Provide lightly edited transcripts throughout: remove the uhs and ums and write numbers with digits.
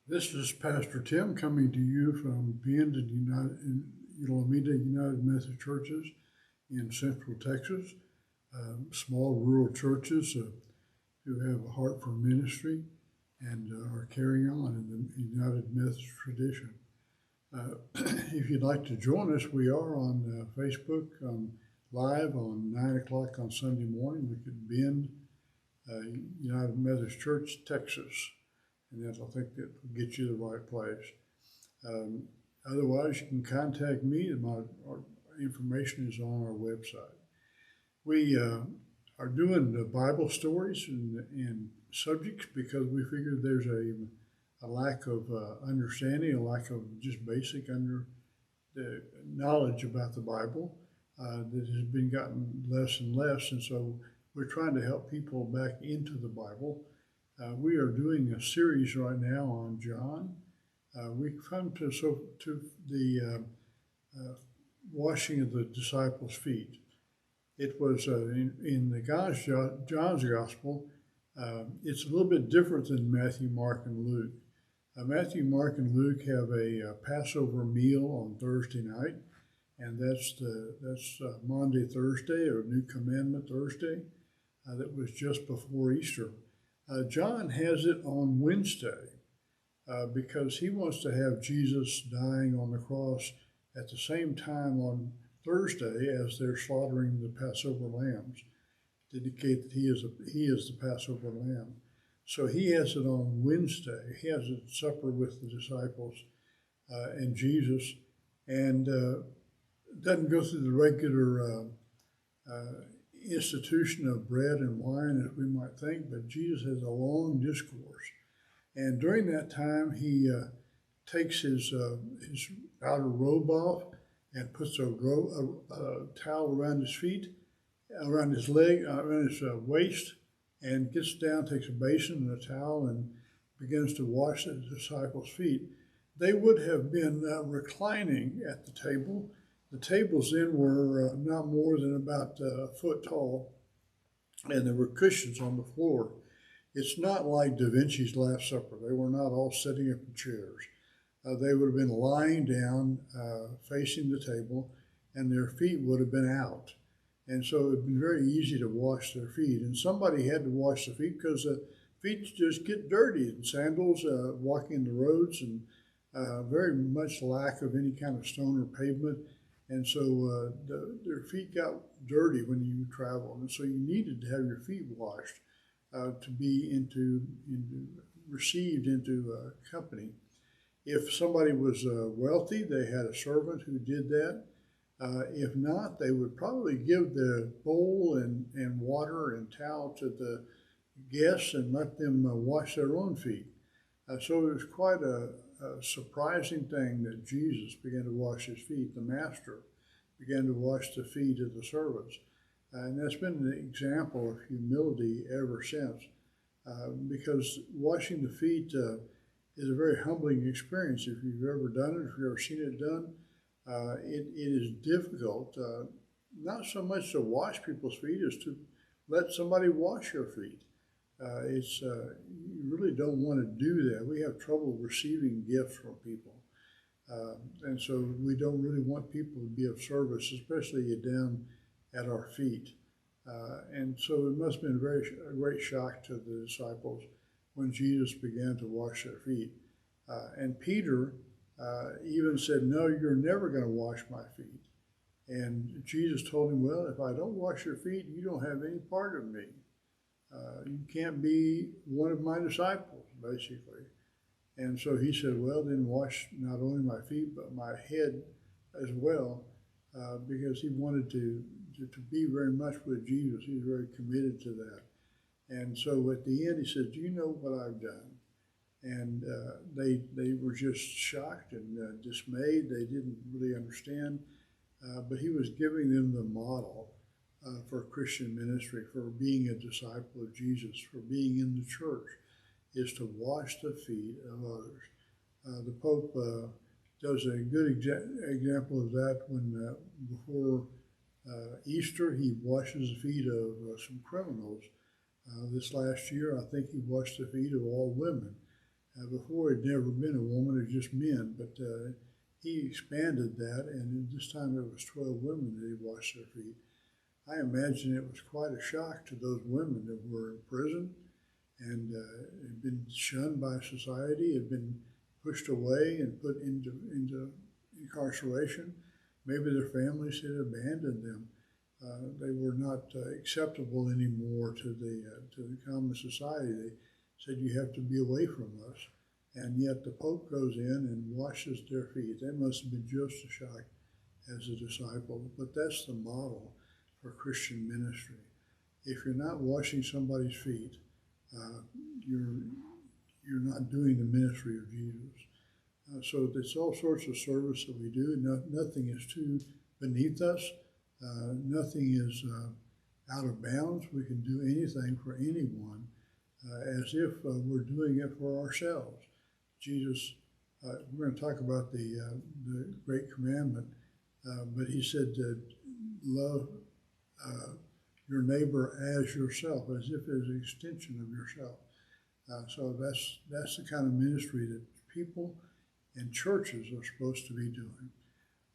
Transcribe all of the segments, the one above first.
This is Pastor Tim coming to you from Bend in Alameda United Methodist Churches in Central Texas. Small rural churches who have a heart for ministry and are carrying on in the United Methodist tradition. If you'd like to join us, we are on Facebook live on 9 o'clock on Sunday morning. We could Bend, United Methodist Church, Texas. And I think that will get you the right place. Um, Otherwise, you can contact me, and our information is on our website. We are doing the Bible stories and subjects because we figure there's a lack of understanding, a lack of just basic the knowledge about the Bible that has been gotten less and less, and so we're trying to help people back into the Bible. We are doing a series right now on John. We come to the washing of the disciples' feet. It was in the John's Gospel. It's a little bit different than Matthew, Mark, and Luke. Matthew, Mark, and Luke have a Passover meal on Thursday night, and that's Maundy Thursday or New Commandment Thursday. That was just before Easter. John has it on Wednesday because he wants to have Jesus dying on the cross at the same time on Thursday as they're slaughtering the Passover lambs to indicate that he is the Passover lamb. So he has it on Wednesday. He has a supper with the disciples and Jesus, and doesn't go through the regular institution of bread and wine as we might think, but Jesus has a long discourse. And during that time, he takes his outer robe off and puts a towel around his feet, around his leg, around his waist, and gets down, takes a basin and a towel, and begins to wash the disciples' feet. They would have been reclining at the table. The tables then were not more than about a foot tall, and there were cushions on the floor. It's not like Da Vinci's Last Supper. They were not all sitting up in chairs. They would have been lying down, facing the table, and their feet would have been out. And so it would have been very easy to wash their feet. And somebody had to wash the feet because the feet just get dirty, and sandals, walking the roads, and very much lack of any kind of stone or pavement. And so their feet got dirty when you traveled, and so you needed to have your feet washed to be received into company. If somebody was wealthy, they had a servant who did that. If not, they would probably give the bowl and water and towel to the guests and let them wash their own feet. So it was quite a surprising thing that Jesus began to wash his feet. The master began to wash the feet of the servants. And that's been an example of humility ever since, because washing the feet is a very humbling experience. If you've ever done it, if you've ever seen it done, it is difficult, not so much to wash people's feet as to let somebody wash your feet. You really don't want to do that. We have trouble receiving gifts from people. And so we don't really want people to be of service, especially down at our feet. And so it must have been a great shock to the disciples when Jesus began to wash their feet. And Peter even said, "No, you're never going to wash my feet." And Jesus told him, "Well, if I don't wash your feet, you don't have any part of me. You can't be one of my disciples," basically. And so he said, "Well, then wash not only my feet, but my head as well," because he wanted to be very much with Jesus. He was very committed to that. And so at the end, he said, "Do you know what I've done?" And they were just shocked and dismayed. They didn't really understand. But he was giving them the model for Christian ministry, for being a disciple of Jesus, for being in the church, is to wash the feet of others. The Pope does a good example of that when before Easter, he washes the feet of some criminals. This last year, I think he washed the feet of all women. Before it had never been a woman, it was just men, but he expanded that, and this time it was 12 women that he washed their feet. I imagine it was quite a shock to those women that were in prison and had been shunned by society, had been pushed away and put into incarceration. Maybe their families had abandoned them. They were not acceptable anymore to the common society. They said, "You have to be away from us." And yet the Pope goes in and washes their feet. They must have been just as shocked as a disciple. But that's the model for Christian ministry. If you're not washing somebody's feet, you're not doing the ministry of Jesus. So it's all sorts of service that we do. Nothing is too beneath us. Nothing is out of bounds. We can do anything for anyone as if we're doing it for ourselves. Jesus, we're going to talk about the Great Commandment, but he said to love your neighbor as yourself, as if it's an extension of yourself. So that's the kind of ministry that people and churches are supposed to be doing.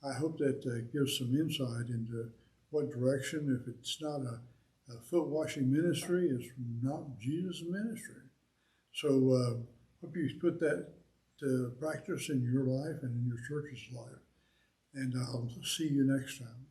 I hope that gives some insight into what direction. If it's not a foot washing ministry, it's not Jesus' ministry. So hope you put that to practice in your life and in your church's life. And I'll see you next time.